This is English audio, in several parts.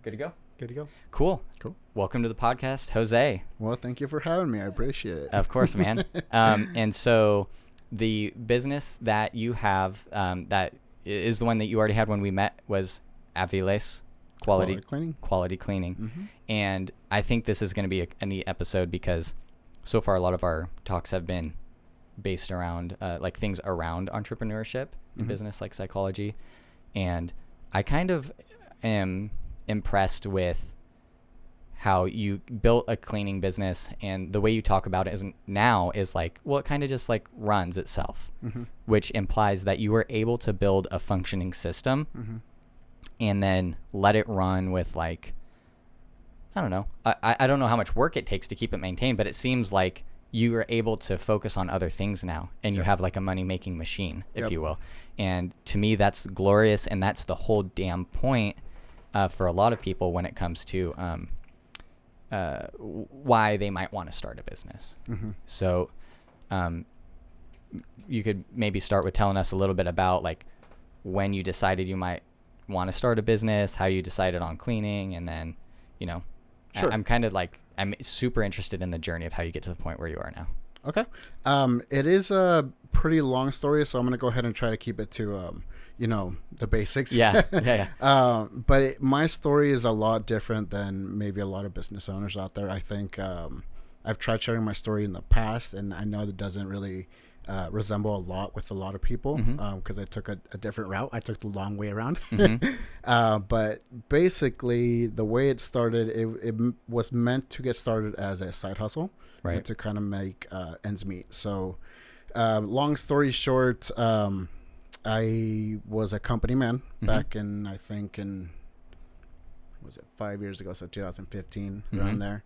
Good to go? Good to go. Cool. Cool. Welcome to the podcast, Jose. Well, thank you for having me. I appreciate it. Of course, man. And so the business that you have that is the one that you already had when we met was Aviles Quality Cleaning. Quality Cleaning. And I think this is going to be a neat episode because so far a lot of our talks have been based around like things around entrepreneurship and business, like psychology. And I kind of am impressed with how you built a cleaning business, and the way you talk about it is like, well, it kind of just like runs itself, which implies that you were able to build a functioning system and then let it run with like, I don't know. I don't know how much work it takes to keep it maintained, but it seems like you are able to focus on other things now, and you have like a money-making machine, if you will. And to me, that's glorious, and that's the whole damn point for a lot of people when it comes to why they might want to start a business. So you could maybe start with telling us a little bit about like when you decided you might want to start a business, how you decided on cleaning, and then, you know, Sure. I'm super interested in the journey of how you get to the point where you are now. Okay. It is a pretty long story, so I'm going to go ahead and try to keep it to, the basics. Yeah. But my story is a lot different than maybe a lot of business owners out there. I think I've tried sharing my story in the past, and I know that doesn't really resemble a lot with a lot of people because I took a different route. I took the long way around. But basically, the way it started, it was meant to get started as a side hustle, right, to kind of make ends meet. So long story short, I was a company man back in, I think, was it 5 years ago? So 2015, around there.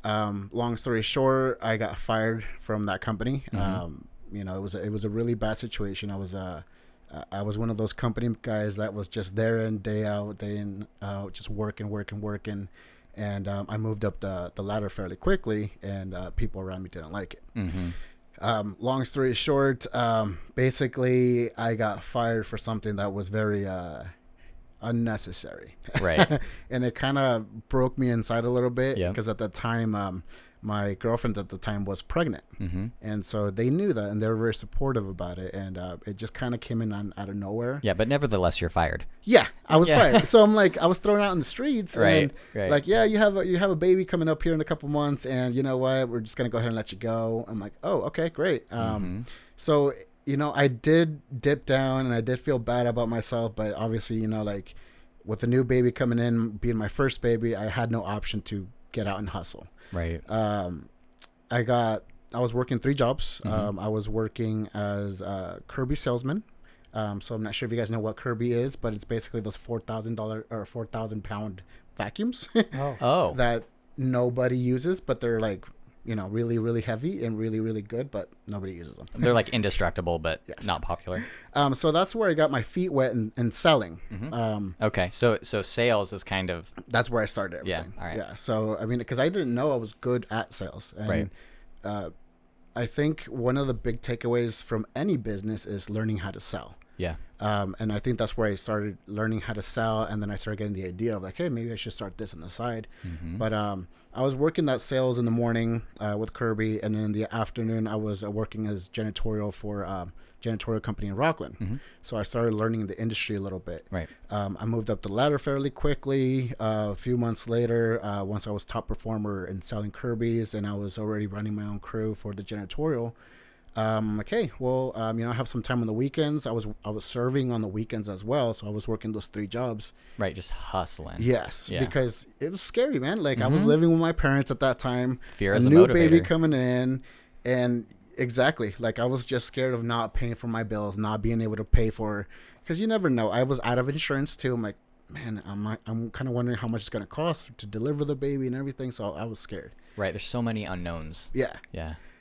Long story short, I got fired from that company. It was a really bad situation. I was one of those company guys that was just there and day out, day in, just working. And I moved up the ladder fairly quickly, and people around me didn't like it. Long story short, basically I got fired for something that was very unnecessary. Right. And it kind of broke me inside a little bit because at the time, my girlfriend at the time was pregnant. And so they knew that, and they were very supportive about it. And it just kind of came in out of nowhere. Yeah, but nevertheless, you're fired. Yeah, I was fired. So I'm like, I was thrown out in the streets. Right. Like, yeah, you have a baby coming up here in a couple months, and you know what? We're just gonna go ahead and let you go. I'm like, oh, okay, great. So I did dip down, and I did feel bad about myself, but obviously, like with the new baby coming in, being my first baby, I had no option to get out and hustle. Right. I was working 3 jobs. I was working as a Kirby salesman. So I'm not sure if you guys know what Kirby is, but it's basically those $4,000 or 4,000 pound vacuums that nobody uses, but they're like, really, really heavy and really, really good, but nobody uses them. They're like indestructible, but not popular. So that's where I got my feet wet in selling. Okay. So sales is kind of... That's where I started everything. Yeah. All right. Yeah. So, I mean, because I didn't know I was good at sales. And, I think one of the big takeaways from any business is learning how to sell. Yeah. And I think that's where I started learning how to sell. And then I started getting the idea of like, hey, maybe I should start this on the side. But I was working that sales in the morning with Kirby. And in the afternoon, I was working as janitorial for a janitorial company in Rockland. So I started learning the industry a little bit. Right. I moved up the ladder fairly quickly. A few months later, once I was top performer in selling Kirby's and I was already running my own crew for the janitorial, okay, well, I have some time on the weekends. I was serving on the weekends as well, so I was working those 3 jobs. Right, just hustling. Yes, because it was scary, man. Like I was living with my parents at that time. Fear as a new motivator. Baby coming in, and exactly, like I was just scared of not paying for my bills, not being able to pay for, because you never know. I was out of insurance too. I'm like, man, I'm kind of wondering how much it's gonna cost to deliver the baby and everything. So I was scared. Right, there's so many unknowns.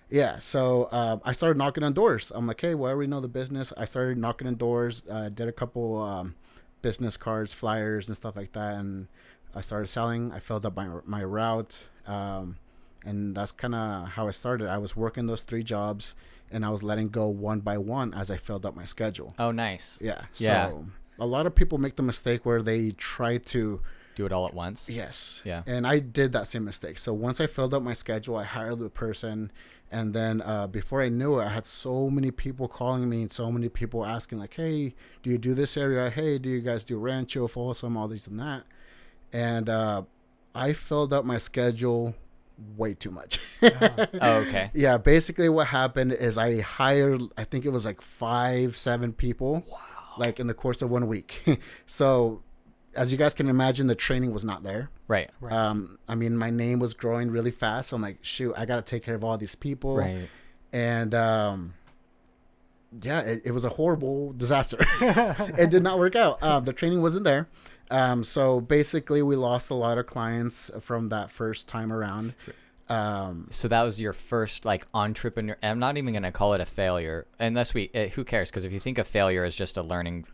Yeah, so I started knocking on doors. I'm like, hey, well, I already know the business. I started knocking on doors, did a couple business cards, flyers, and stuff like that, and I started selling. I filled up my route, and that's kind of how I started. I was working those 3 jobs, and I was letting go one by one as I filled up my schedule. Oh, nice. Yeah. So a lot of people make the mistake where they try to Do it all at once. Yes. Yeah. And I did that same mistake. So once I filled out my schedule, I hired the person. And then before I knew it, I had so many people calling me and so many people asking, like, hey, do you do this area? Hey, do you guys do Rancho, Folsom, all these and that? And I filled out my schedule way too much. Oh, okay. Yeah, basically what happened is I hired, I think it was like 5-7 people. Wow. Like in the course of 1 week. So as you guys can imagine, the training was not there. Right. I mean, my name was growing really fast. So I'm like, shoot, I got to take care of all these people. Right. And yeah, it was a horrible disaster. It did not work out. The training wasn't there. So basically we lost a lot of clients from that first time around. So that was your first like entrepreneur. I'm not even going to call it a failure unless who cares? Because if you think of failure as just a learning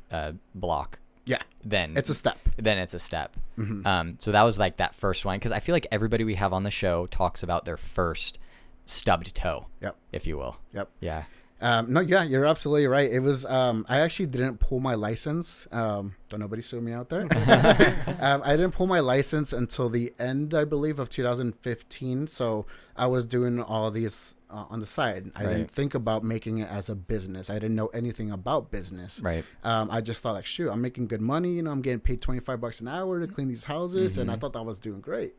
block, yeah, then it's a step. Then it's a step. Mm-hmm. So that was like that first one. Because I feel like everybody we have on the show talks about their first stubbed toe, Yep. if you will. Yep. Yeah. No, yeah, you're absolutely right. It was, I actually didn't pull my license. Don't nobody sue me out there. I didn't pull my license until the end, I believe, of 2015. So I was doing all these on the side. I didn't think about making it as a business. I didn't know anything about business. Right. I just thought like, shoot, I'm making good money. You know, I'm getting paid $25 an hour to clean these houses. And I thought that was doing great.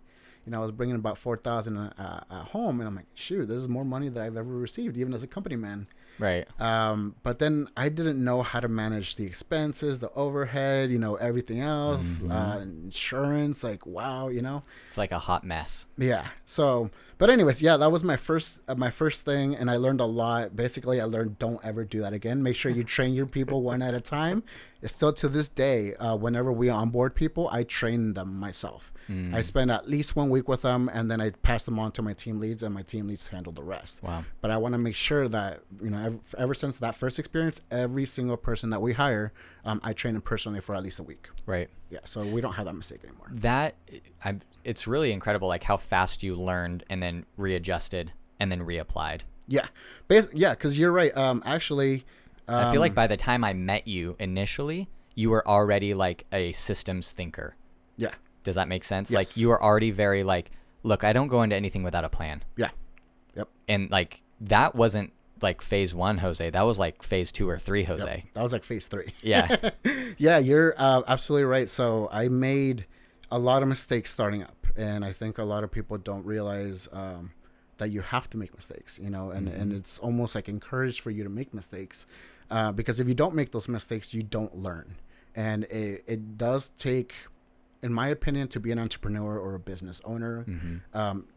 You know, I was bringing about $4,000 at home. And I'm like, shoot, this is more money that I've ever received, even as a company man. Right. But then I didn't know how to manage the expenses, the overhead, you know, everything else, insurance, like, wow, you know, it's like a hot mess. Yeah. So, but anyways, yeah, that was my first thing. And I learned a lot. Basically, I learned don't ever do that again. Make sure you train your people one at a time. It's still to this day, whenever we onboard people, I train them myself. I spend at least 1 week with them, and then I pass them on to my team leads, and my team leads handle the rest. Wow. But I want to make sure that, you know, ever since that first experience, every single person that we hire, I train them personally for at least a week. Right. Yeah. So we don't have that mistake anymore. It's really incredible, like how fast you learned and then readjusted and then reapplied. Yeah. Yeah. Because you're right. Actually, I feel like by the time I met you initially, you were already like a systems thinker. Yeah. Does that make sense? Yes. Like you were already very like, look, I don't go into anything without a plan. Yeah. Yep. And like that wasn't like phase 1, Jose. That was like phase 2 or 3, Jose. Yep. That was like phase 3. Yeah. Yeah, you're absolutely right. So I made a lot of mistakes starting up, and I think a lot of people don't realize that you have to make mistakes, you know, and it's almost like encouraged for you to make mistakes, because if you don't make those mistakes, you don't learn. And it does take, in my opinion, to be an entrepreneur or a business owner,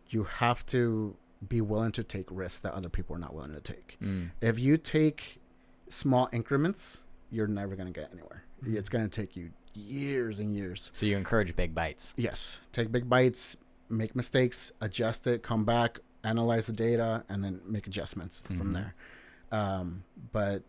you have to be willing to take risks that other people are not willing to take. If you take small increments, you're never going to get anywhere. It's going to take you years and years. So you encourage big bites. Yes. Take big bites, make mistakes, adjust it, come back, analyze the data, and then make adjustments from there. But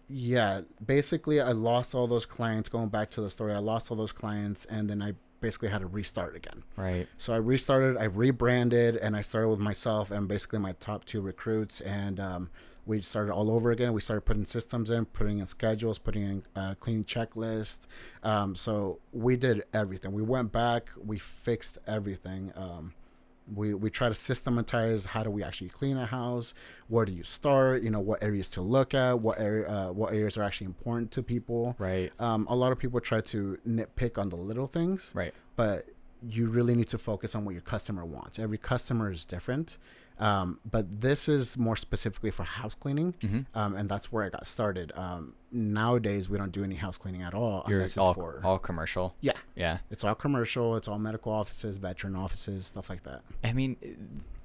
yeah, basically I lost all those clients. Going back to the story, I lost all those clients, and then I basically had to restart again. Right. So I restarted, I rebranded, and I started with myself and basically my top 2 recruits, and we started all over again. We started putting systems in, putting in schedules, putting in clean checklist. So we did everything. We went back, we fixed everything. We try to systematize how do we actually clean a house, where do you start, you know, what areas to look at, what areas are actually important to people. Right. A lot of people try to nitpick on the little things, Right. but you really need to focus on what your customer wants. Every customer is different. But this is more specifically for house cleaning. And that's where I got started. Nowadays, we don't do any house cleaning at all. Unless it's all commercial. Yeah. Yeah. It's all commercial. It's all medical offices, veteran offices, stuff like that. I mean,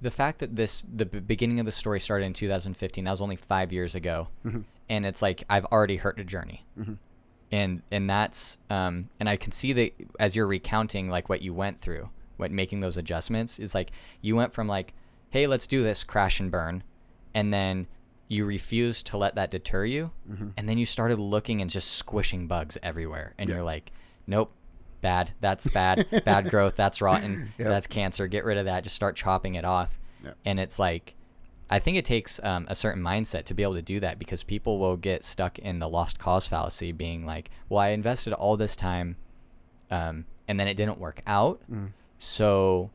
the fact that the beginning of the story started in 2015, that was only 5 years ago. And it's like, I've already heard a journey. And that's, and I can see that as you're recounting like what you went through, making those adjustments, it's like you went from like, hey, let's do this, crash and burn. And then you refused to let that deter you. And then you started looking and just squishing bugs everywhere. And you're like, nope, bad. That's bad. Bad growth. That's rotten. That's cancer. Get rid of that. Just start chopping it off. And it's like, I think it takes a certain mindset to be able to do that, because people will get stuck in the lost cause fallacy, being like, well, I invested all this time and then it didn't work out. Mm. So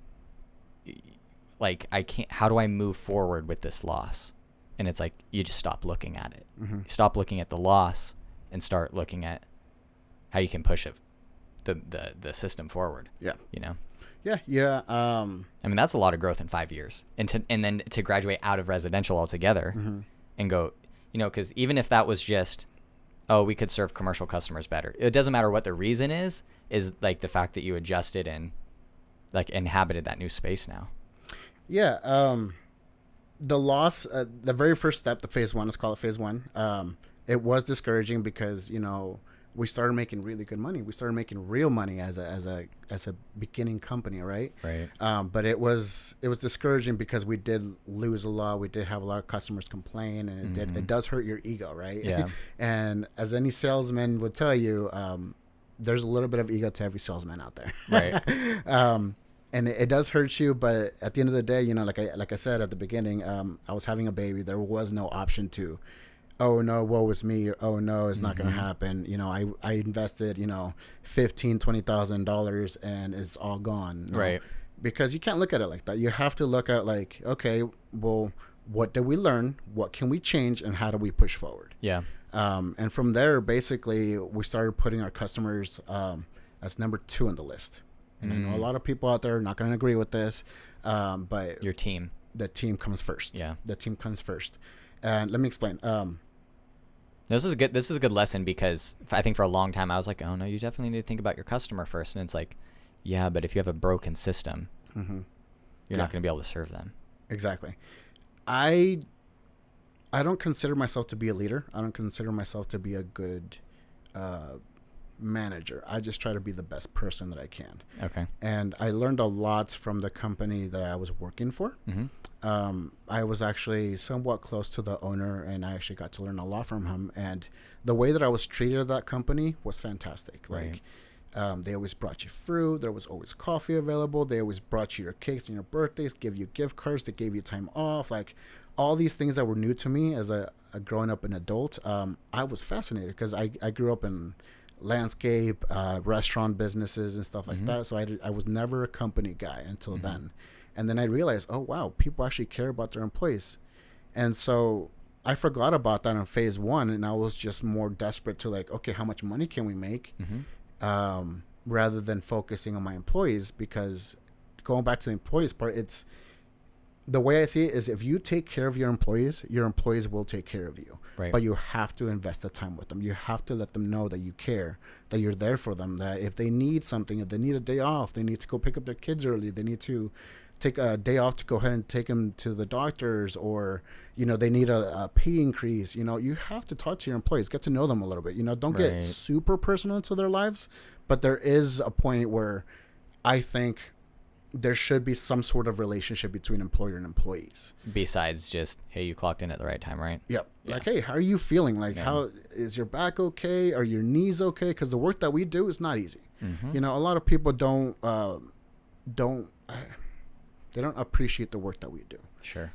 like how do I move forward with this loss? And it's like, you just stop looking at it. Mm-hmm. Stop looking at the loss and start looking at how you can push it, the system forward. Yeah. Yeah. I mean, that's a lot of growth in 5 years, and then to graduate out of residential altogether, Mm-hmm. and go, because even if that was just, oh, we could serve commercial customers better. It doesn't matter what the reason is like the fact that you adjusted and like inhabited that new space now. Yeah. The loss, the very first step, the phase one, let's call it phase one. It was discouraging because, we started making really good money. We started making real money as a beginning company, right? Right. But it was discouraging because we did lose a lot. We did have a lot of customers complain, and it does hurt your ego, right? Yeah. And as any salesman would tell you, there's a little bit of ego to every salesman out there. Right. And it does hurt you, but at the end of the day, like I said at the beginning, I was having a baby. There was no option to, oh no, woe is me, or oh no, it's not going to happen. I invested, $15,000-$20,000 and it's all gone. Right. Because you can't look at it like that. You have to look at like, okay, well, what did we learn? What can we change? And how do we push forward? Yeah. And from there, basically, we started putting our customers as number 2 on the list. And I know a lot of people out there are not going to agree with this, but your team. The team comes first. Yeah. The team comes first. And let me explain. This is a good lesson, because I think for a long time I was like, oh no, you definitely need to think about your customer first. And it's like, yeah, but if you have a broken system, you're not going to be able to serve them. Exactly. I don't consider myself to be a leader. I don't consider myself to be a good manager. I just try to be the best person that I can. Okay. And I learned a lot from the company that I was working for. I was actually somewhat close to the owner, and I actually got to learn a lot from him. And the way that I was treated at that company was fantastic. Right. Like, they always brought you fruit. There was always coffee available. They always brought you your cakes and your birthdays, give you gift cards. They gave you time off. Like, all these things that were new to me as a growing up an adult. I was fascinated because I grew up in landscape, restaurant businesses and stuff like that. So I was never a company guy until then. And then I realized, oh, wow, people actually care about their employees. And so I forgot about that in phase one. And I was just more desperate to like, okay, how much money can we make? Rather than focusing on my employees, because going back to the employees part, it's the way I see it is if you take care of your employees will take care of you. Right. But you have to invest the time with them. You have to let them know that you care, that you're there for them, that if they need something, if they need a day off, they need to go pick up their kids early, they need to take a day off to go ahead and take them to the doctors, or, they need a pay increase. You have to talk to your employees, get to know them a little bit, don't get super personal into their lives. But there is a point where I think there should be some sort of relationship between employer and employees. Besides just, hey, you clocked in at the right time, right? Yep. Yeah. Like, hey, how are you feeling? Like, how is your back okay? Are your knees okay? Because the work that we do is not easy. A lot of people don't appreciate the work that we do. Sure.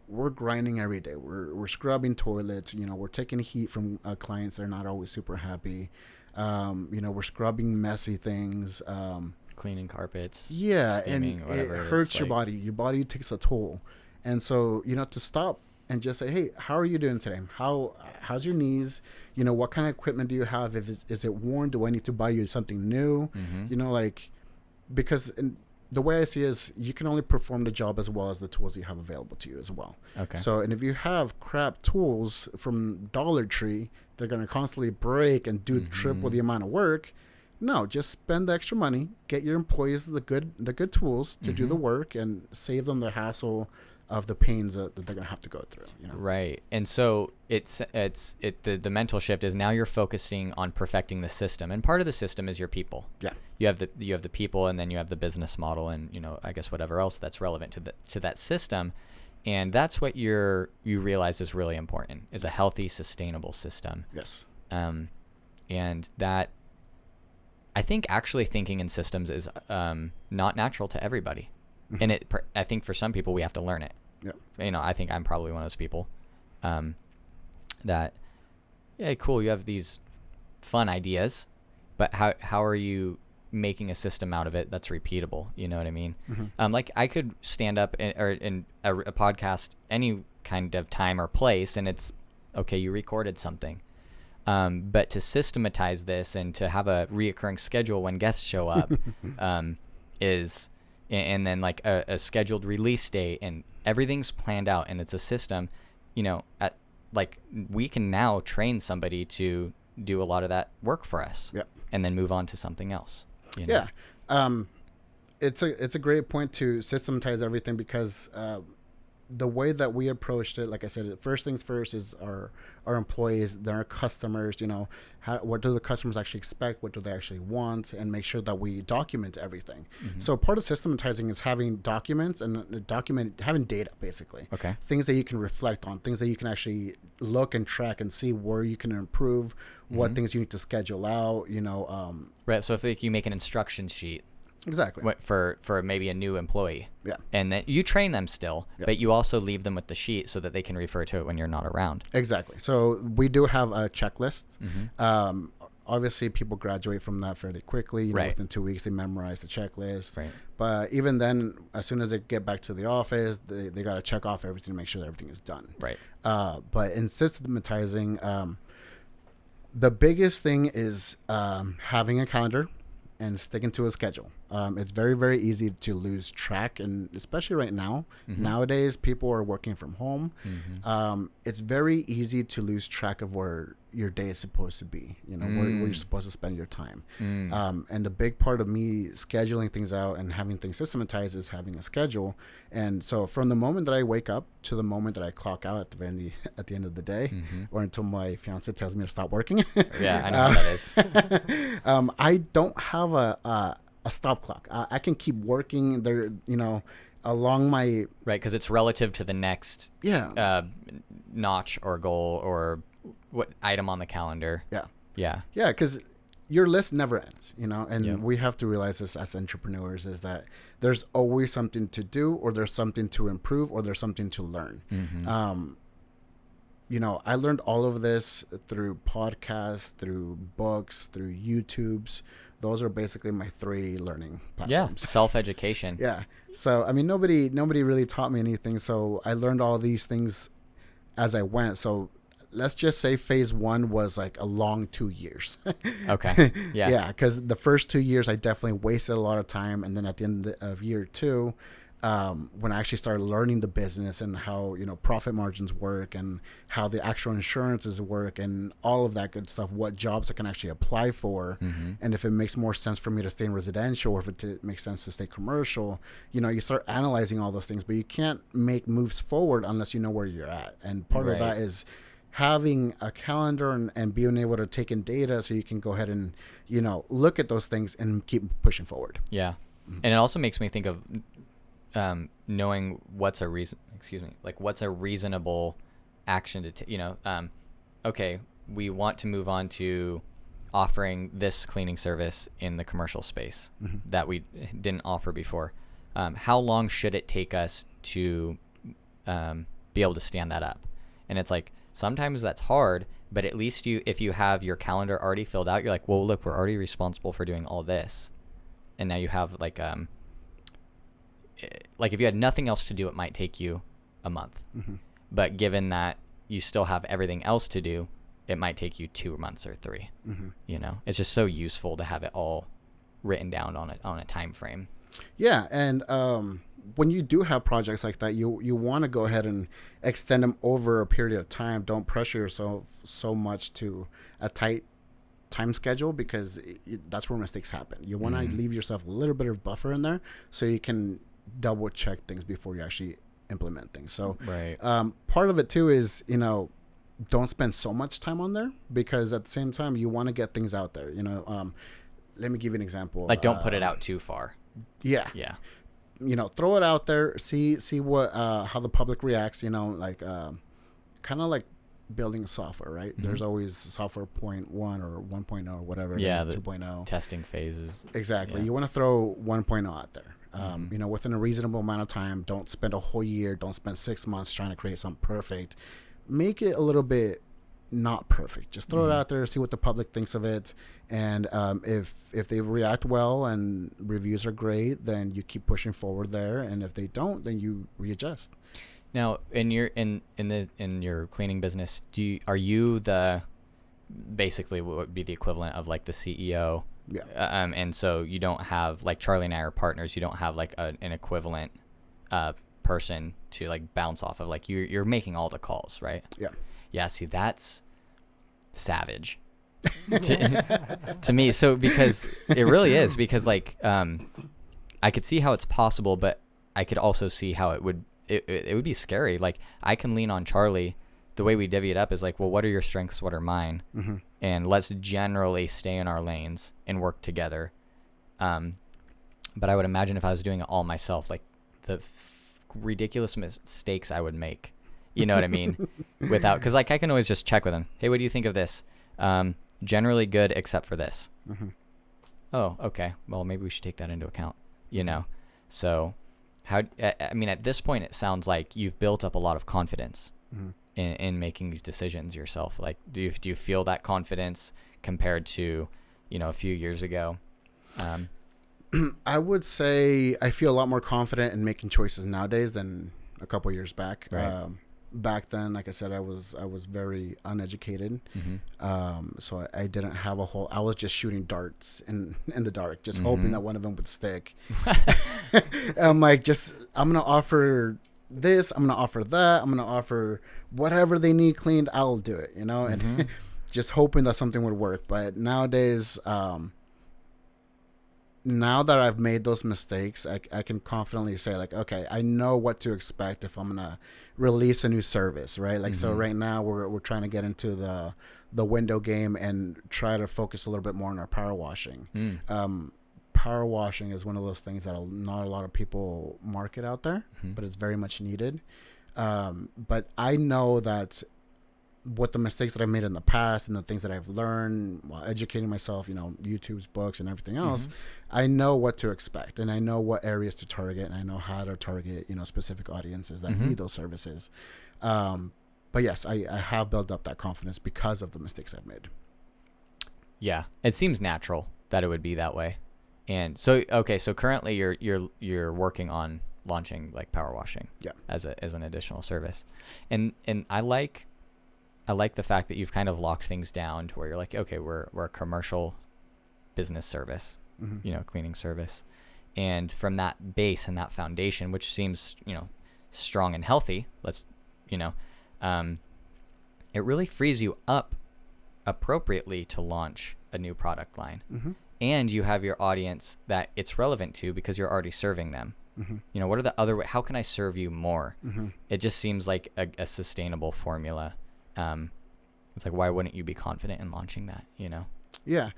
We're grinding every day. We're scrubbing toilets. We're taking heat from clients that are not always super happy. We're scrubbing messy things. Cleaning carpets. Yeah, steaming, and whatever. It hurts your body. Your body takes a toll. And so, to stop and just say, hey, how are you doing today? How's your knees? What kind of equipment do you have? Is it worn? Do I need to buy you something new? Because the way I see it is you can only perform the job as well as the tools you have available to you as well. Okay. So, and if you have crap tools from Dollar Tree, they're going to constantly break and do triple the amount of work. No, just spend the extra money, get your employees the good tools to do the work, and save them the hassle of the pains that they're gonna have to go through. Right. And so the mental shift is now you're focusing on perfecting the system, and part of the system is your people. Yeah. You have the people, and then you have the business model, and I guess whatever else that's relevant to that system, and that's what you realize is really important, is a healthy, sustainable system. Yes. And that. I think actually thinking in systems is not natural to everybody. And I think for some people we have to learn it. Yeah. I think I'm probably one of those people that, yeah, cool, you have these fun ideas, but how are you making a system out of it that's repeatable. You know what I mean? Mm-hmm. Like I could stand up in a podcast any kind of time or place, and it's okay. You recorded something, but to systematize this and to have a reoccurring schedule when guests show up, is, and then like a scheduled release date, and everything's planned out, and it's a system. You know, like we can now train somebody to do a lot of that work for us, and then move on to something else. You know? Yeah. It's a great point to systematize everything, because the way that we approached it, like I said, first things first is our employees, then our customers. You know, what do the customers actually expect? What do they actually want? And make sure that we document everything. Mm-hmm. So part of systematizing is having documents and having data, basically. Okay. Things that you can reflect on, things that you can actually look and track and see where you can improve, what things you need to schedule out. You know, right. So if like you make an instruction sheet. Exactly. For maybe a new employee. Yeah. And then you train them still, but you also leave them with the sheet so that they can refer to it when you're not around. Exactly. So we do have a checklist. Mm-hmm. Obviously, people graduate from that fairly quickly. You know, within 2 weeks, they memorize the checklist. Right. But even then, as soon as they get back to the office, they got to check off everything to make sure that everything is done. Right. But in systematizing, the biggest thing is having a calendar and sticking to a schedule. It's very, very easy to lose track, and especially right now, nowadays, people are working from home. It's very easy to lose track of where your day is supposed to be, you know, where you're supposed to spend your time. And a big part of me scheduling things out and having things systematized is having a schedule. And so from the moment that I wake up to the moment that I clock out at the end of the day, or until my fiance tells me to stop working. Yeah, I know how that is. I don't have a stop clock. I can keep working there, you know, along my... Right, because it's relative to the next notch or goal or what item on the calendar. Yeah, because your list never ends, you know, and we have to realize this as entrepreneurs, is that there's always something to do, or there's something to improve, or there's something to learn. You know, I learned all of this through podcasts, through books, through YouTubes. Those are basically my 3 learning platforms. Yeah, self-education. Yeah. So, I mean, nobody really taught me anything. So I learned all these things as I went. So let's just say phase 1 was like a long 2 years. Okay. Yeah. Yeah. Because the first 2 years, I definitely wasted a lot of time. And then at the end of year 2, when I actually started learning the business and how, you know, profit margins work and how the actual insurances work and all of that good stuff, what jobs I can actually apply for, and if it makes more sense for me to stay in residential or if it makes sense to stay commercial, you know, you start analyzing all those things, but you can't make moves forward unless you know where you're at. And part of that is having a calendar and being able to take in data so you can go ahead and, you know, look at those things and keep pushing forward. Yeah. And it also makes me think of knowing what's a reasonable action to take. You know, okay, we want to move on to offering this cleaning service in the commercial space that we didn't offer before. How long should it take us to be able to stand that up? And it's like, sometimes that's hard, but at least if you have your calendar already filled out, you're like, well, look, we're already responsible for doing all this. And now you have like if you had nothing else to do, it might take you a month. But given that you still have everything else to do, it might take you 2 months or 3. You know, it's just so useful to have it all written down on a time frame. Yeah. And when you do have projects like that, you want to go ahead and extend them over a period of time. Don't pressure yourself so much to a tight time schedule, because that's where mistakes happen. You want to leave yourself a little bit of buffer in there so you can double check things before you actually implement things. So part of it too is, you know, don't spend so much time on there, because at the same time you want to get things out there. You know, let me give you an example. Like, don't put it out too far. Yeah. You know, throw it out there, see what how the public reacts. You know, like kind of like building software, right? There's always software 0.1 or 1.0 or whatever it is, 2.0 testing phases. Exactly. You want to throw 1.0 out there. You know, within a reasonable amount of time. Don't spend a whole year. Don't spend 6 months trying to create something perfect. Make it a little bit, not perfect. Just throw it out there, see what the public thinks of it, and if they react well and reviews are great, then you keep pushing forward there, and if they don't, then you readjust. Now, in your cleaning business, are you the basically what would be the equivalent of like the CEO? Yeah. And so you don't have, like, Charlie and I are partners. You don't have like an equivalent person to like bounce off of. Like you're making all the calls, right? Yeah. Yeah. See, that's savage to me. So because it really is, because like I could see how it's possible, but I could also see how it would be scary. Like I can lean on Charlie. The way we divvy it up is like, well, what are your strengths? What are mine? Mm-hmm. And let's generally stay in our lanes and work together. But I would imagine if I was doing it all myself, like the ridiculous mistakes I would make. You know what I mean? Because like I can always just check with him. Hey, what do you think of this? Generally good, except for this. Mm-hmm. Oh, okay. Well, maybe we should take that into account. You know. So, at this point, it sounds like you've built up a lot of confidence. Mm-hmm. In making these decisions yourself. Like, do you feel that confidence compared to, a few years ago? I would say I feel a lot more confident in making choices nowadays than a couple years back. Right. Back then, like I said, I was very uneducated. Mm-hmm. So I didn't have I was just shooting darts in the dark, just mm-hmm. hoping that one of them would stick. I'm like, I'm going to offer this, I'm going to offer that, I'm going to offer whatever they need cleaned, I'll do it, and mm-hmm. just hoping that something would work. But nowadays, now that I've made those mistakes, I can confidently say, like, okay, I know what to expect if I'm going to release a new service, right? Like, mm-hmm. so right now we're trying to get into the window game and try to focus a little bit more on our power washing. Power washing is one of those things that not a lot of people market out there, mm-hmm. but it's very much needed. But I know that what the mistakes that I made in the past and the things that I've learned while educating myself, YouTube's books and everything else, mm-hmm. I know what to expect, and I know what areas to target, and I know how to target, specific audiences that mm-hmm. need those services. But yes, I have built up that confidence because of the mistakes I've made. Yeah, it seems natural that it would be that way. And so, okay, so currently you're working on launching like power washing, yeah, as an additional service, and I like the fact that you've kind of locked things down to where you're like, okay, we're a commercial business service, mm-hmm. Cleaning service, and from that base and that foundation, which seems strong and healthy, it really frees you up appropriately to launch a new product line. Mm-hmm. And you have your audience that it's relevant to because you're already serving them. Mm-hmm. What are the other how can I serve you more? Mm-hmm. It just seems like a sustainable formula. It's like, why wouldn't you be confident in launching that? Yeah.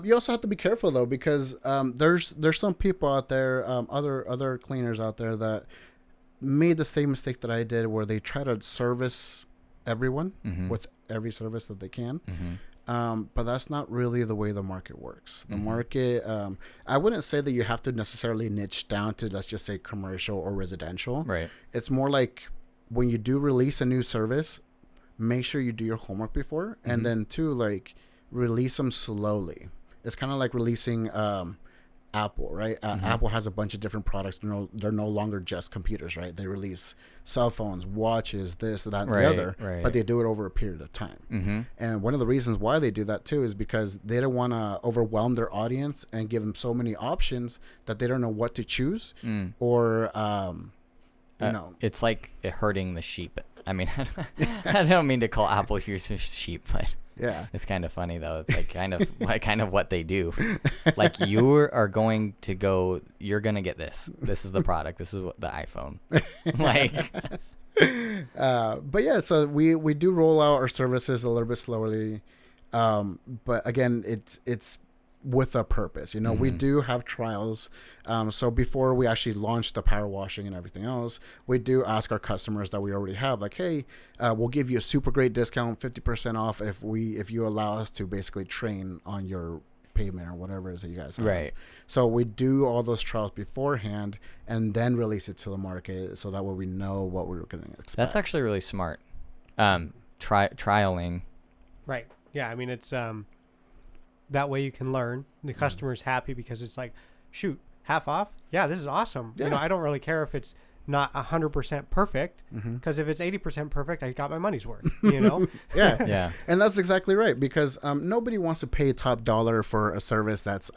You also have to be careful though, because there's some people out there, other cleaners out there that made the same mistake that I did, where they try to service everyone mm-hmm. with every service that they can. Mm-hmm. But that's not really the way the market works. The mm-hmm. market, I wouldn't say that you have to necessarily niche down to, let's just say, commercial or residential. Right. It's more like when you do release a new service, make sure you do your homework before, mm-hmm. and then too, like, release them slowly. It's kind of like releasing Apple, right? Mm-hmm. Apple has a bunch of different products. They're no longer just computers, right? They release cell phones, watches, this, that, and the other, right. But they do it over a period of time. Mm-hmm. And one of the reasons why they do that too is because they don't want to overwhelm their audience and give them so many options that they don't know what to choose, or it's like hurting the sheep. I mean, I don't mean to call Apple users sheep, but yeah, it's kind of funny though. It's like kind of what they do. Like you're going to get this. This is the product. This is the iPhone. Like, but yeah, so we do roll out our services a little bit slowly, but again, it's with a purpose. Mm-hmm. We do have trials. So before we actually launch the power washing and everything else, we do ask our customers that we already have, like, hey, we'll give you a super great discount, 50% off if you allow us to basically train on your pavement or whatever it is that you guys have. Right. So we do all those trials beforehand and then release it to the market, so that way we know what we're going to expect. That's actually really smart. Trialing Right. Yeah. I mean, it's that way you can learn. The customer's happy because it's like, shoot, half off. Yeah, this is awesome. Yeah. You know, I don't really care if it's not 100% perfect, Mm-hmm. because if it's 80% perfect, I got my money's worth. You know. Yeah. Yeah. And that's exactly right, because nobody wants to pay top dollar for a service that's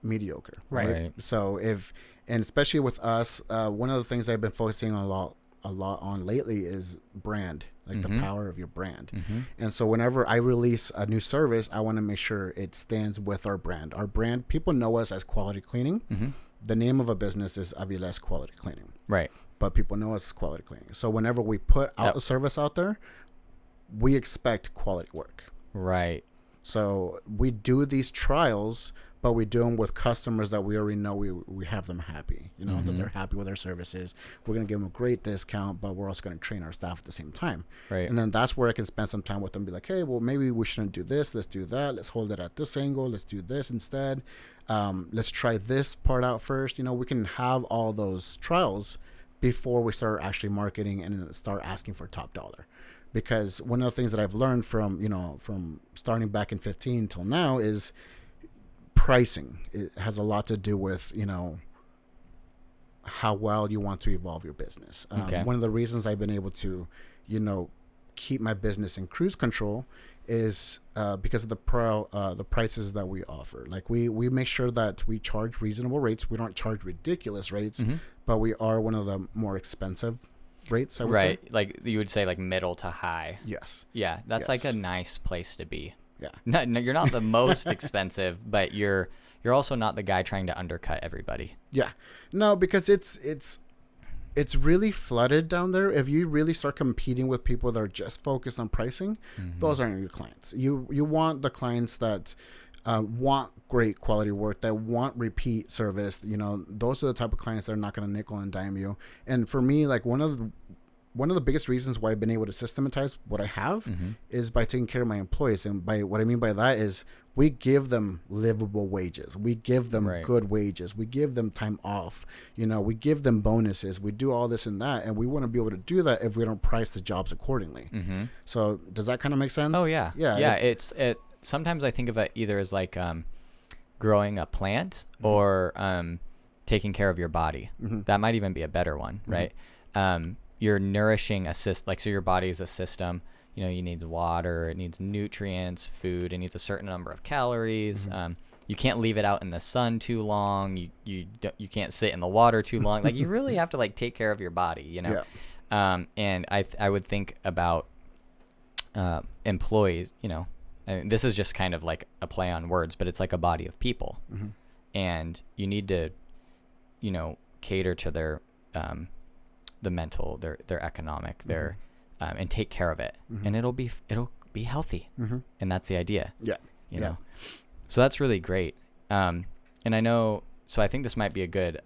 mediocre. Right. So and especially with us, one of the things I've been focusing a lot on lately is brand, like the power of your brand. Mm-hmm. And so whenever I release a new service, I want to make sure it stands with our brand. Our brand, people know us as Quality Cleaning. Mm-hmm. The name of a business is Aviles Quality Cleaning, Right. but people know us as Quality Cleaning. So whenever we put out a service out there, we expect quality work. Right. So we do these trials, but we do them with customers that we already know we have them happy, you know, that they're happy with our services. We're going to give them a great discount, but we're also going to train our staff at the same time. Right. And then that's where I can spend some time with them, be like, hey, well, maybe we shouldn't do this. Let's do that. Let's hold it at this angle. Let's do this instead. Let's try this part out first. You know, we can have all those trials before we start actually marketing and start asking for top dollar. Because one of the things that I've learned from starting back in 15 till now is pricing. It has a lot to do with, you know, how well you want to evolve your business. Okay. One of the reasons I've been able to, you know, keep my business in cruise control is because of the prices that we offer. Like we make sure that we charge reasonable rates. We don't charge ridiculous rates, but we are one of the more expensive rates, I would say. Right. Like you would say like middle to high. Yes. Yeah. That's Yes. like a nice place to be. Yeah. No, you're not the most expensive, but you're also not the guy trying to undercut everybody. Yeah. No, because it's really flooded down there. If you really start competing with people that are just focused on pricing, those aren't your clients. You want the clients that want great quality work, that want repeat service. You know, those are the type of clients that are not going to nickel and dime you. And for me, like one of the biggest reasons why I've been able to systematize what I have is by taking care of my employees. And by what I mean by that is we give them livable wages. We give them good wages. We give them time off. You know, we give them bonuses. We do all this and that. And we want to be able to do that if we don't price the jobs accordingly. So does that kind of make sense? Oh, yeah. Yeah. Yeah. It's sometimes I think of it either as like growing a plant or taking care of your body. That might even be a better one, right? You're nourishing so your body is a system. You know, it needs water, it needs nutrients, food, it needs a certain number of calories. You can't leave it out in the sun too long. You can't sit in the water too long. Like you really have to like take care of your body, you know. And I would think about employees, you know. This is just kind of like a play on words, but it's like a body of people, and you need to, you know, cater to their the mental, their economic, their and take care of it, and it'll be healthy, and that's the idea. You know, so that's really great. And I know, so I think this might be a good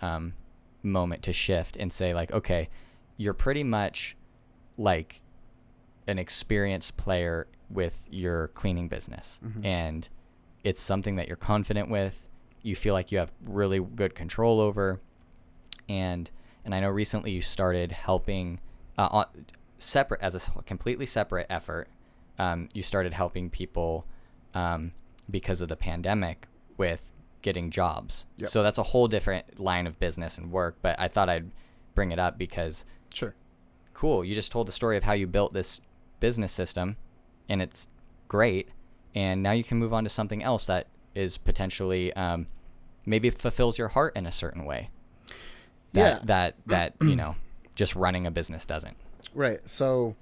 moment to shift and say like, okay, you're pretty much like an experienced player with your cleaning business, and it's something that you're confident with. You feel like you have really good control over, and I know recently you started helping separate as a completely separate effort. You started helping people because of the pandemic with getting jobs. So that's a whole different line of business and work, but I thought I'd bring it up because cool, you just told the story of how you built this business system, and it's great, and now you can move on to something else that is potentially maybe fulfills your heart in a certain way that you know, just running a business doesn't. Right. So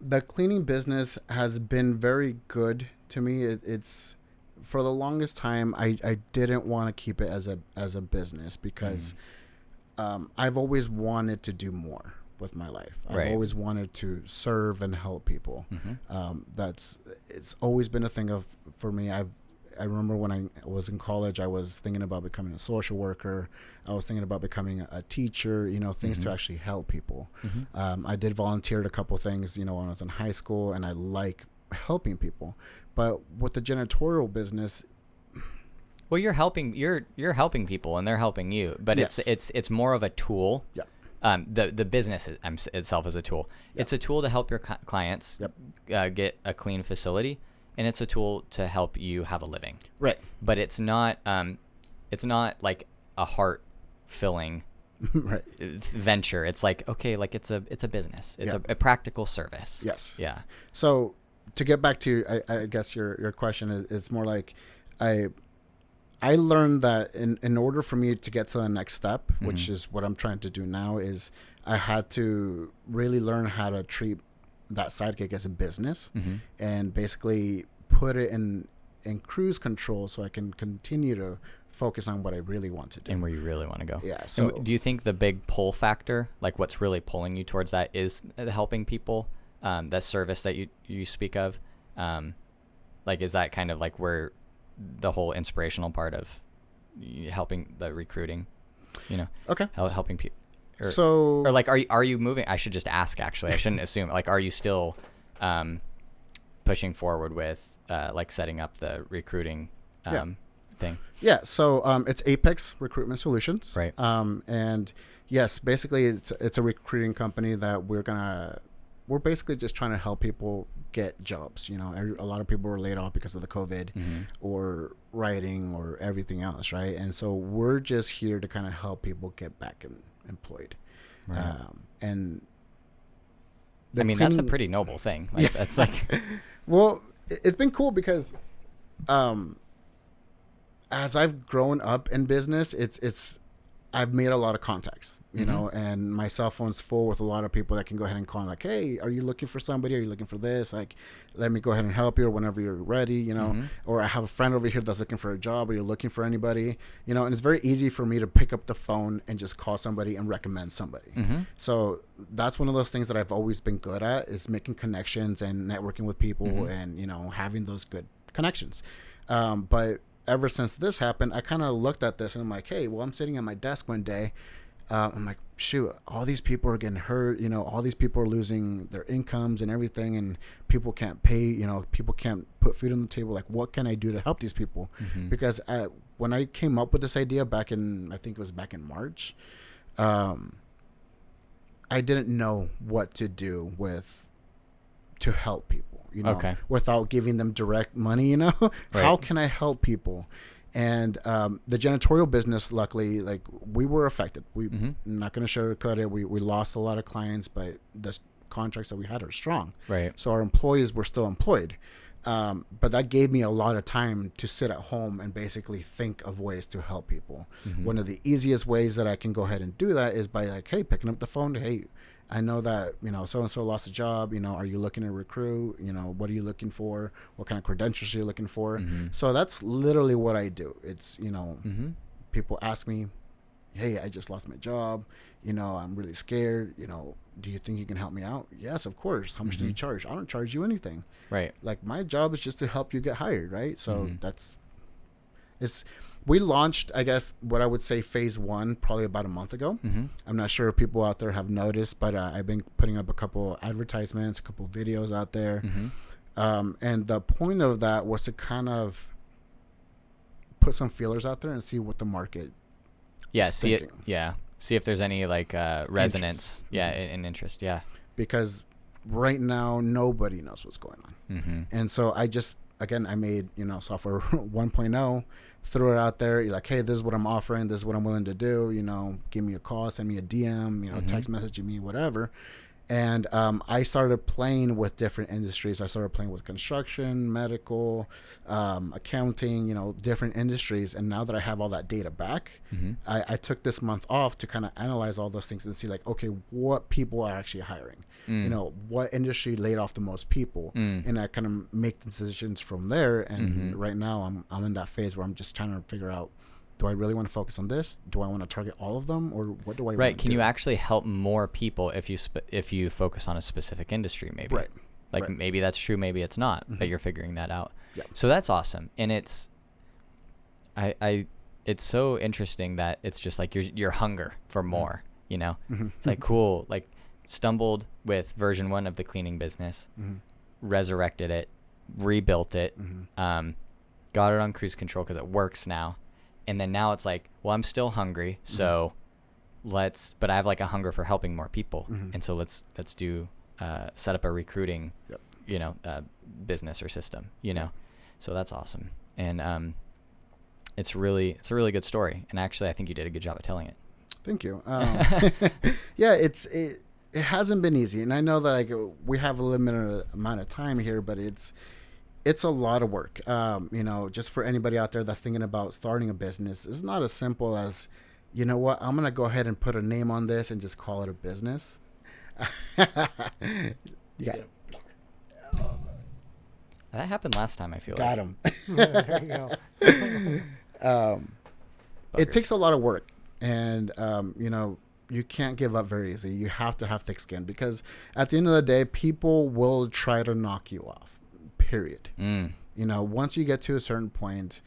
the cleaning business has been very good to me. It's for the longest time I didn't want to keep it as a business because I've always wanted to do more with my life. I've always wanted to serve and help people. It's always been a thing for me. I remember when I was in college, I was thinking about becoming a social worker. I was thinking about becoming a teacher, you know, things to actually help people. I did volunteer at a couple things, you know, when I was in high school, and I like helping people. But with the janitorial business, well, you're helping people and they're helping you, but it's more of a tool The business itself is a tool. Yep. It's a tool to help your clients get a clean facility, and it's a tool to help you have a living. Right. But it's not like a heart filling right. venture. It's like, okay, like it's a business. It's a practical service. Yes. Yeah. So to get back to, I guess your question is more like, I learned that in order for me to get to the next step, which is what I'm trying to do now, is I had to really learn how to treat that side gig as a business and basically put it in cruise control so I can continue to focus on what I really want to do. And where you really want to go. Yeah. So and do you think the big pull factor, like what's really pulling you towards that, is helping people, that service that you speak of? Like, is that kind of like where the whole inspirational part of helping the recruiting, okay, helping people, or like, are you moving? I should just ask, actually. I shouldn't assume. Like, are you still pushing forward with like setting up the recruiting thing? Yeah. So it's Apex Recruitment Solutions, Right. And yes, basically it's a recruiting company that we're basically just trying to help people get jobs. A lot of people were laid off because of the COVID or rioting or everything else, right? And so we're just here to kind of help people get back employed. Right. And that's a pretty noble thing. Like, that's like, well, it's been cool because as I've grown up in business, I've made a lot of contacts, and my cell phone's full with a lot of people that can go ahead and call, like, hey, are you looking for somebody? Are you looking for this? Like, let me go ahead and help you, or whenever you're ready, or I have a friend over here that's looking for a job. Are you looking for anybody? And it's very easy for me to pick up the phone and just call somebody and recommend somebody. So that's one of those things that I've always been good at, is making connections and networking with people and, having those good connections. But ever since this happened, I kind of looked at this and I'm like, hey, well, I'm sitting at my desk one day. I'm like, shoot, all these people are getting hurt. All these people are losing their incomes and everything, and people can't pay, people can't put food on the table. Like, what can I do to help these people? Because when I came up with this idea I think it was back in March, I didn't know what to do to help people. Without giving them direct money, Right. How can I help people? And the janitorial business, luckily, like, we were affected. I'm not going to sugarcoat it. We lost a lot of clients, but the contracts that we had are strong. Right. So our employees were still employed. But that gave me a lot of time to sit at home and basically think of ways to help people. One of the easiest ways that I can go ahead and do that is by, like, hey, picking up the phone. Hey, I know that, so-and-so lost a job. Are you looking to recruit? What are you looking for? What kind of credentials are you looking for? So that's literally what I do. It's, people ask me, hey, I just lost my job. I'm really scared. Do you think you can help me out? Yes, of course. How much do you charge? I don't charge you anything. Right. Like, my job is just to help you get hired, right? So we launched, I guess, what I would say phase 1 probably about a month ago. I'm not sure if people out there have noticed, but I've been putting up a couple advertisements, a couple videos out there. And the point of that was to kind of put some feelers out there and see what the market is thinking. See if there's any, like, resonance. Interest. And interest. Yeah. Because right now, nobody knows what's going on. And so I made, software 1.0, threw it out there. You're like, hey, this is what I'm offering. This is what I'm willing to do. Give me a call, send me a DM, text message me, whatever. And I started playing with different industries. I started playing with construction, medical, accounting, different industries. And now that I have all that data back, I took this month off to kind of analyze all those things and see, like, okay, what people are actually hiring. What industry laid off the most people, and I kind of make decisions from there. And right now I'm in that phase where I'm just trying to figure out, do I really want to focus on this? Do I want to target all of them, or what do I right? want to Can do? you actually help more people if you focus on a specific industry? Maybe maybe that's true, maybe it's not, but you're figuring that out. So that's awesome. And it's so interesting that it's just like your hunger for more. It's like, cool, like, stumbled with version 1 of the cleaning business, resurrected it, rebuilt it, got it on cruise control because it works now. And then now it's like, well, I'm still hungry. So but I have like a hunger for helping more people. Mhm. And so let's do, set up a recruiting, Yep. business or system, so that's awesome. And, it's a really good story. And actually, I think you did a good job at telling it. Thank you. Yeah, it hasn't been easy, and I know that we have a limited amount of time here, but it's a lot of work. Just for anybody out there that's thinking about starting a business, it's not as simple as, you know what, I'm gonna go ahead and put a name on this and just call it a business. You got it. That happened last time, I feel Got like. him. There you go. It takes a lot of work, and you can't give up very easy. You have to have thick skin, because at the end of the day, people will try to knock you off, period. Once you get to a certain point,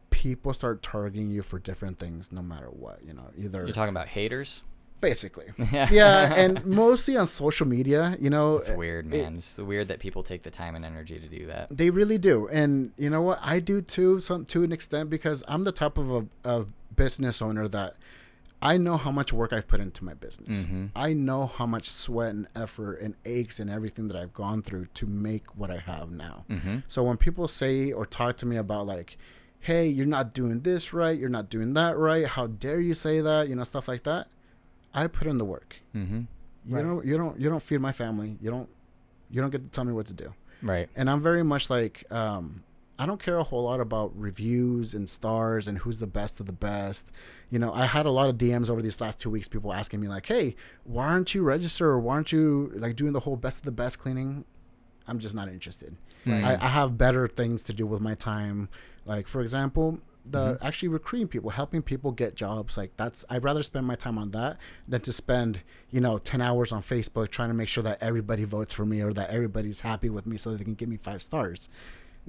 people start targeting you for different things, no matter what. Either You're talking about haters? basically, yeah, and mostly on social media. It's weird, man. It's weird that people take the time and energy to do that. They really do. And you know what? I do too, to an extent, because I'm the type of a business owner that I know how much work I've put into my business. Mm-hmm. I know how much sweat and effort and aches and everything that I've gone through to make what I have now. Mm-hmm. So when people say or talk to me about like, hey, you're not doing this right, you're not doing that right, how dare you say that, stuff like that, I put in the work. Mm-hmm. You don't feed my family. You don't get to tell me what to do. Right. And I'm very much like, I don't care a whole lot about reviews and stars and who's the best of the best. I had a lot of DMs over these last 2 weeks, people asking me like, hey, why aren't you registered, or why aren't you like doing the whole best of the best cleaning? I'm just not interested. Right. I have better things to do with my time. Like, for example, actually recruiting people, helping people get jobs. Like I'd rather spend my time on that than to spend 10 hours on Facebook trying to make sure that everybody votes for me or that everybody's happy with me so that they can give me 5 stars.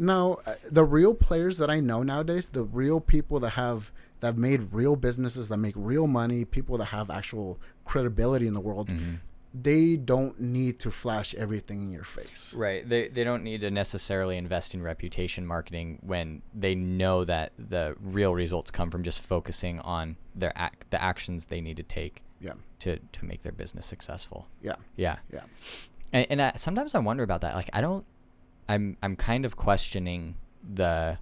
No, the real players that I know nowadays, the real people that have made real businesses, that make real money, people that have actual credibility in the world, they don't need to flash everything in your face. Right. They don't need to necessarily invest in reputation marketing when they know that the real results come from just focusing on the actions they need to take to make their business successful. Yeah. And sometimes I wonder about that. Like, I'm kind of questioning the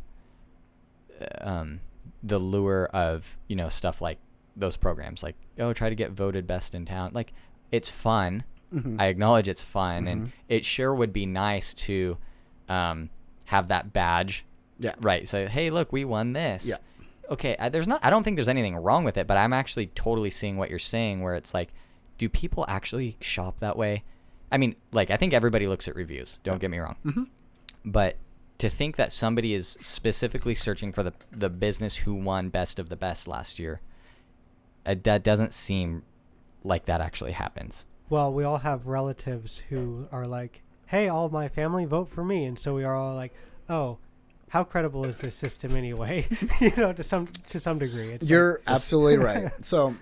lure of, stuff like those programs, like, try to get voted best in town. Like, it's fun. Mm-hmm. I acknowledge it's fun, and it sure would be nice to have that badge. Yeah. Right. So, hey, look, we won this. Yeah. Okay. I don't think there's anything wrong with it, but I'm actually totally seeing what you're saying, where it's like, do people actually shop that way? I mean, like, I think everybody looks at reviews. Don't get me wrong. Mm-hmm. But to think that somebody is specifically searching for the business who won best of the best last year, that doesn't seem like that actually happens. Well, we all have relatives who are like, hey, all my family vote for me. And so we are all like, oh, how credible is this system anyway? To some degree. It's You're absolutely right. So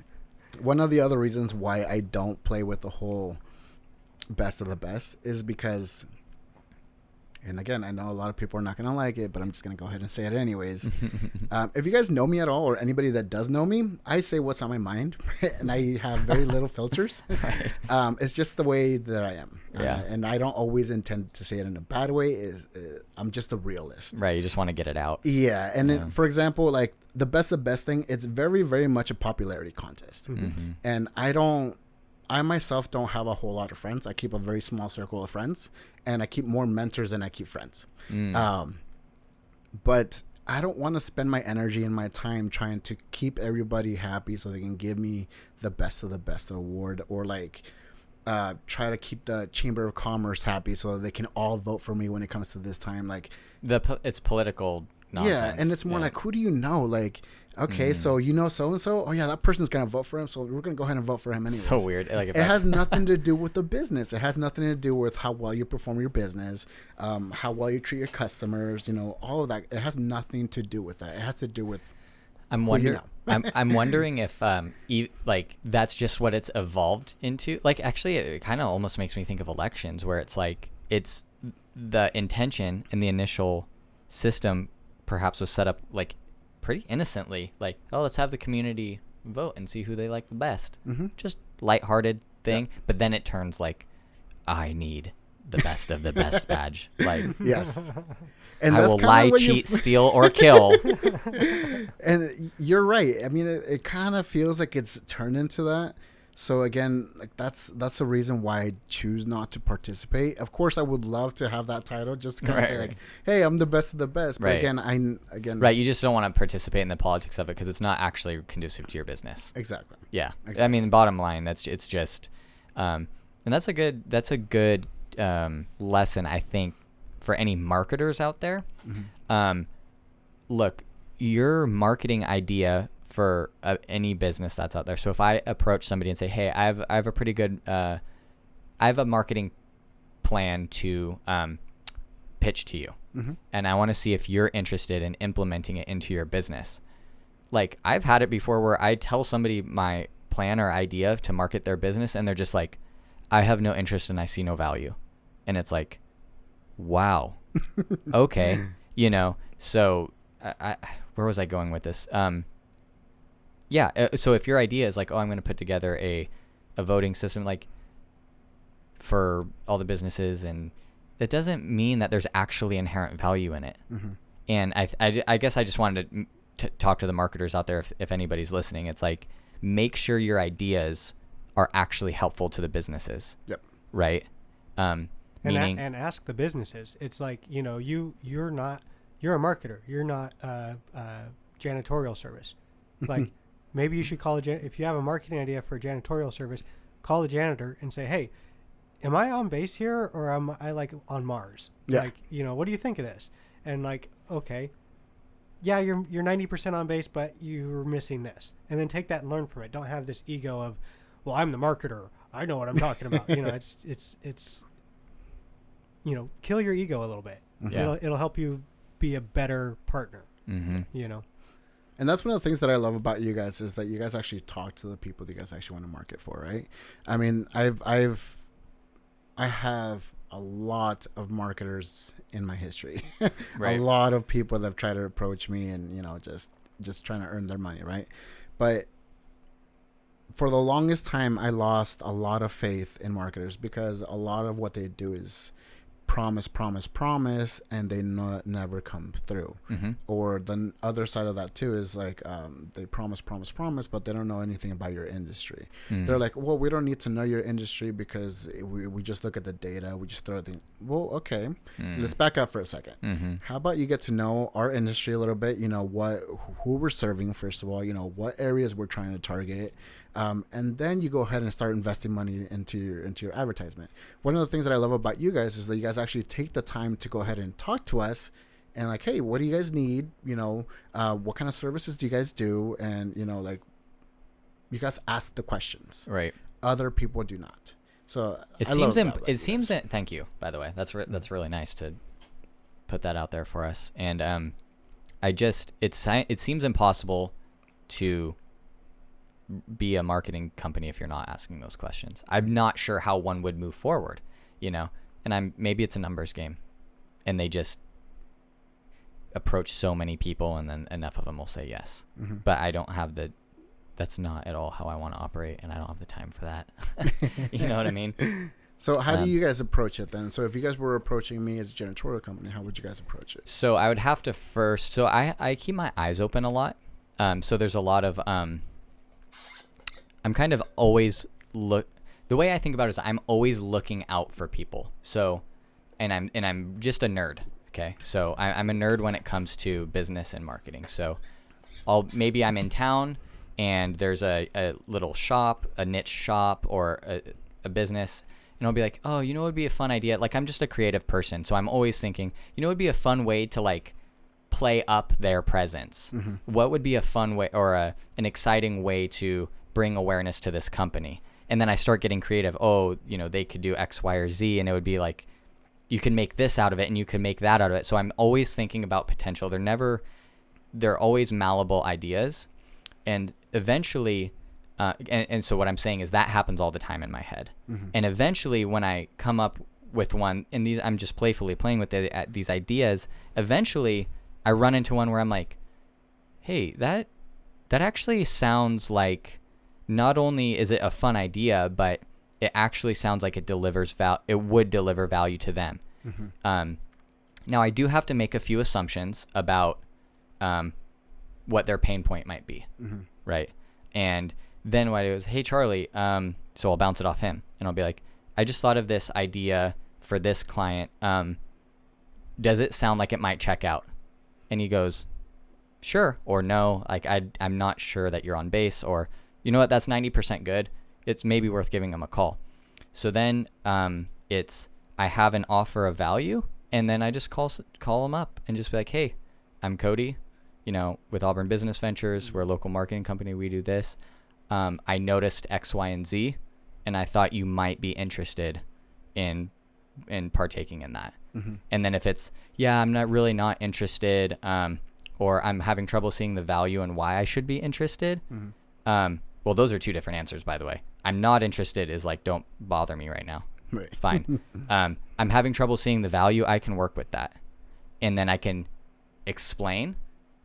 one of the other reasons why I don't play with the whole best of the best is because, and again, I know a lot of people are not going to like it, but I'm just going to go ahead and say it anyways. If you guys know me at all, or anybody that does know me, I say what's on my mind, and I have very little filters. Right. It's just the way that I am. Yeah. And I don't always intend to say it in a bad way. I'm just a realist. Right. You just want to get it out. Yeah. And then, for example, like the best of the best thing, it's very, very much a popularity contest. Mm-hmm. And I myself don't have a whole lot of friends. I keep a very small circle of friends, and I keep more mentors than I keep friends. But I don't want to spend my energy and my time trying to keep everybody happy so they can give me the best of the best award, or like try to keep the Chamber of Commerce happy so they can all vote for me when it comes to this time. Like it's political nonsense. Yeah, and it's more like, who do you know? Like, okay, so so-and-so? Oh, yeah, that person's going to vote for him, so we're going to go ahead and vote for him anyways. So weird. Like, it has nothing to do with the business. It has nothing to do with how well you perform your business, how well you treat your customers, all of that. It has nothing to do with that. It has to do with I'm wondering if like that's just what it's evolved into. Like, actually, it kind of almost makes me think of elections, where it's like it's the intention and the initial system perhaps was set up like pretty innocently, like, oh, let's have the community vote and see who they like the best. Mm-hmm. Just lighthearted thing. But then it turns like, I need the best of the best badge. Like, Yes. And I that's will kinda lie, what you- cheat, steal, or kill. And you're right. I mean, it kind of feels like it's turned into that. So again, like that's the reason why I choose not to participate. Of course, I would love to have that title, just to kind of say like, "Hey, I'm the best of the best." But Right. again, Right, you just don't want to participate in the politics of it because it's not actually conducive to your business. exactly. Yeah, Exactly. I mean, bottom line, it's just, and that's a good lesson, I think, for any marketers out there. Mm-hmm. Look, your marketing idea for any business that's out there. So if I approach somebody and say, "Hey, I have a pretty good, I have a marketing plan to pitch to you, Mm-hmm. and I want to see if you're interested in implementing it into your business." Like, I've had it before where I tell somebody my plan or idea to market their business, and they're just like, "I have no interest and I see no value," and it's like, wow, okay, So where was I going with this? So if your idea is like, "Oh, I'm going to put together a voting system like for all the businesses," and it doesn't mean that there's actually inherent value in it. Mm-hmm. And I guess I just wanted to talk to the marketers out there, if anybody's listening. It's like, make sure your ideas are actually helpful to the businesses. Yep. Right. Meaning, And ask the businesses. It's like, you're a marketer. You're not a janitorial service. Like, maybe you should call if you have a marketing idea for a janitorial service, call the janitor and say, "Hey, am I on base here or am I like on Mars? Yeah. Like, what do you think of this?" And like, okay, yeah, you're 90% on base, but you're missing this. And then take that and learn from it. Don't have this ego of, "Well, I'm the marketer. I know what I'm talking about." It's kill your ego a little bit. Yeah. It'll help you be a better partner. mm-hmm. And that's one of the things that I love about you guys is that you guys actually talk to the people that you guys actually want to market for, right? I mean, I have a lot of marketers in my history. Right. A lot of people that have tried to approach me and, just trying to earn their money, right? But for the longest time, I lost a lot of faith in marketers because a lot of what they do is promise, and they never come through. Mm-hmm. Or the other side of that too is like they promise, but they don't know anything about your industry. Mm-hmm. They're like, "Well, we don't need to know your industry because we just look at the data. We just throw the." Well, okay, let's back up for a second. Mm-hmm. How about you get to know our industry a little bit? Who we're serving first of all. What areas we're trying to target. And then you go ahead and start investing money into your advertisement. One of the things that I love about you guys is that you guys actually take the time to go ahead and talk to us and like, "Hey, what do you guys need? What kind of services do you guys do?" And, like, you guys ask the questions. Right. Other people do not. So It I love seems that about you guys. thank you, by the way. That's really nice to put that out there for us. And it seems impossible to be a marketing company if you're not asking those questions. I'm not sure how one would move forward, and maybe it's a numbers game and they just approach so many people and then enough of them will say yes. Mm-hmm. But I don't have that's not at all how I want to operate, and I don't have the time for that. You know what I mean? So how do you guys approach it then? So if you guys were approaching me as a janitorial company, how would you guys approach it? So I would have to first, so I keep my eyes open a lot. So there's a lot of, I'm kind of always the way I think about it is I'm always looking out for people. So, and I'm just a nerd. Okay. So I'm a nerd when it comes to business and marketing. So maybe I'm in town and there's a little shop, a niche shop or a business, and I'll be like, "Oh, it would be a fun idea." Like, I'm just a creative person. So I'm always thinking, it would be a fun way to like play up their presence. Mm-hmm. What would be a fun way or an exciting way to bring awareness to this company? And then I start getting creative. Oh, they could do X, Y, or Z, and it would be like, you can make this out of it and you can make that out of it. So I'm always thinking about potential. They're always malleable ideas. And eventually, and so what I'm saying is that happens all the time in my head. Mm-hmm. And eventually when I come up with one, and I'm just playfully playing with these ideas, eventually I run into one where I'm like, "Hey, that that actually sounds like not only is it a fun idea, but it actually sounds like it would deliver value to them. Now, I do have to make a few assumptions about what their pain point might be, right? And then what I was, hey, Charlie, so I'll bounce it off him, and I'll be like, I just thought of this idea for this client. Does it sound like it might check out? And he goes, sure, or no, like I'm not sure that you're on base, or you know what, that's 90% good. It's maybe worth giving him a call. So then I have an offer of value, and then I just call him up and just be like, hey, I'm Cody, with Auburn Business Ventures. We're a local marketing company. We do this. I noticed X, Y, and Z, and I thought you might be interested in partaking in that. And then if it's, I'm not interested, or I'm having trouble seeing the value and why I should be interested. Well, those are two different answers, by the way. I'm not interested is like, don't bother me right now. Right. Fine. I'm having trouble seeing the value. I can work with that. And then I can explain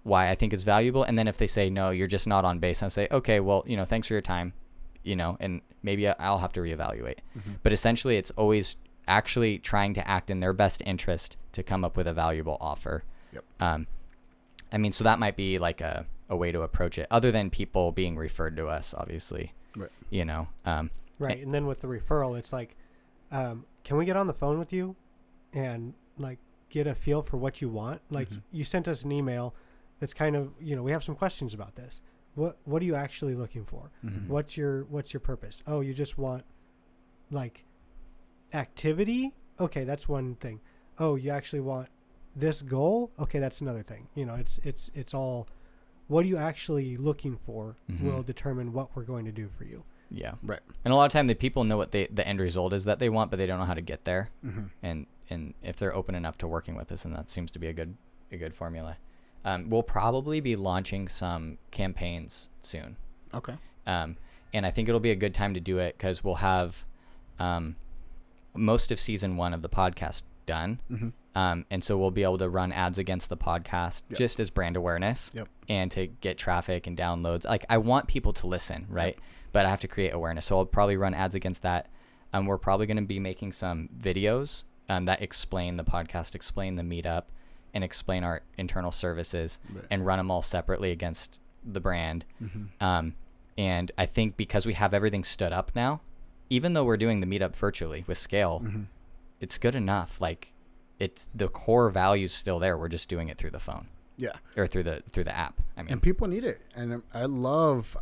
why I think it's valuable. And then if they say, no, you're just not on base, I'll say, okay, well, thanks for your time, and maybe I'll have to reevaluate. But essentially it's always actually trying to act in their best interest to come up with a valuable offer. Yep. So that might be like a way to approach it, other than people being referred to us, obviously. Right. Right. And then with the referral, it's like, can we get on the phone with you and like get a feel for what you want? Like you sent us an email that's kind of, we have some questions about this. What are you actually looking for? What's your purpose? Oh, you just want like activity? Okay, that's one thing. Oh, you actually want this goal? Okay, that's another thing. It's all, what are you actually looking for will determine what we're going to do for you. Yeah. Right. And a lot of time the people know what the end result is that they want, but they don't know how to get there. And if they're open enough to working with us, and that seems to be a good formula. We'll probably be launching some campaigns soon. Okay. And I think it'll be a good time to do it because we'll have most of season 1 of the podcast done. And so we'll be able to run ads against the podcast just as brand awareness and to get traffic and downloads. Like I want people to listen, right? But I have to create awareness. So I'll probably run ads against that. We're probably going to be making some videos that explain the podcast, explain the meetup, and explain our internal services and run them all separately against the brand. And I think because we have everything stood up now, even though we're doing the meetup virtually with scale, it's good enough. Like it's the core value's still there. We're just doing it through the phone. Yeah. Or through the app. And people need it. And I love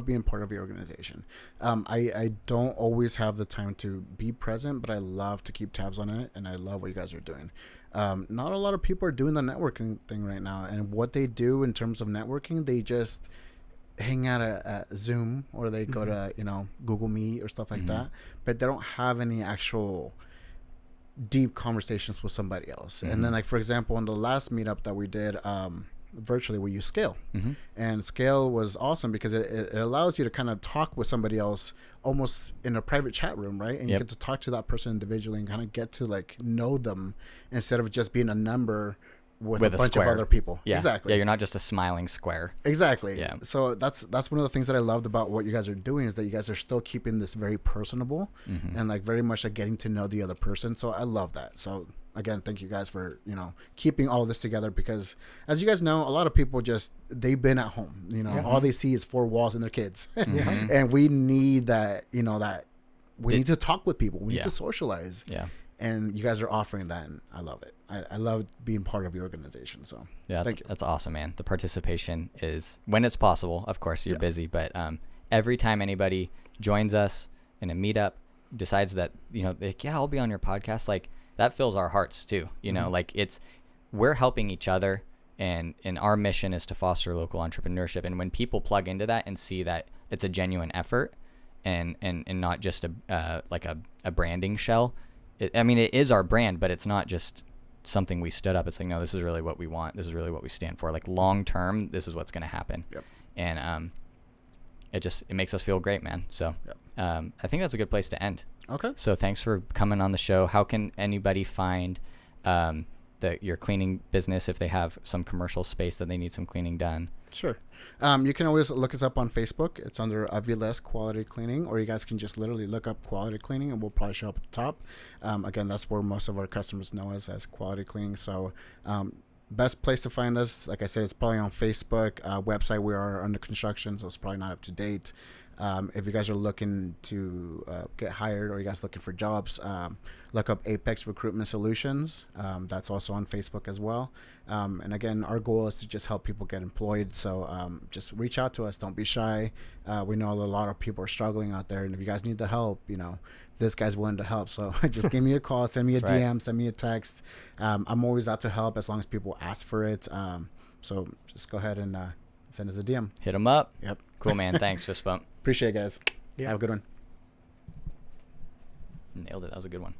being part of your organization. I don't always have the time to be present, but I love to keep tabs on it. And I love what you guys are doing. Not a lot of people are doing the networking thing right now. And what they do in terms of networking, they just hang out at Zoom or they go to, Google Meet or stuff like that. But they don't have any actual deep conversations with somebody else. And then like, for example, in the last meetup that we did virtually, we used Scale. And Scale was awesome because it allows you to kind of talk with somebody else almost in a private chat room, right? And you get to talk to that person individually and kind of get to like know them instead of just being a number with a bunch of other people. Yeah. Exactly. Yeah, you're not just a smiling square. Exactly. Yeah. So that's one of the things that I loved about what you guys are doing is that you guys are still keeping this very personable and like very much like getting to know the other person. So I love that. So again, thank you guys for, keeping all this together because as you guys know, a lot of people they've been at home, all they see is 4 walls and their kids. And we need that, that we need to talk with people. We need to socialize. Yeah. And you guys are offering that, and I love it. I love being part of your organization. So thank you. That's awesome, man. The participation is when it's possible. Of course, you're busy, but every time anybody joins us in a meetup, decides that I'll be on your podcast, like that fills our hearts too. Like we're helping each other, and our mission is to foster local entrepreneurship. And when people plug into that and see that it's a genuine effort, and not just a branding shell. It is our brand, but it's not just something we stood up. It's like, no, this is really what we want. This is really what we stand for. Like long term, this is what's going to happen. Yep. And it makes us feel great, man. So I think that's a good place to end. Okay. So thanks for coming on the show. How can anybody find your cleaning business if they have some commercial space that they need some cleaning done? Sure. You can always look us up on Facebook. It's under Aviles Quality Cleaning, or you guys can just literally look up Quality Cleaning, and we'll probably show up at the top. Again, that's where most of our customers know us, as Quality Cleaning. So, best place to find us, like I said, it's probably on Facebook. Website, we are under construction, so it's probably not up to date. If you guys are looking to get hired, or you guys looking for jobs, look up Apex Recruitment Solutions. That's also on Facebook as well. And again, our goal is to just help people get employed. So just reach out to us. Don't be shy. We know a lot of people are struggling out there, and if you guys need the help, this guy's willing to help. So just give me a call, send me a That's right. DM, send me a text. I'm always out to help as long as people ask for it. So just go ahead and send us a DM. Hit them up. Yep. Cool, man. Thanks, fist bump. Appreciate it, guys. Yeah. Have a good one. Nailed it. That was a good one.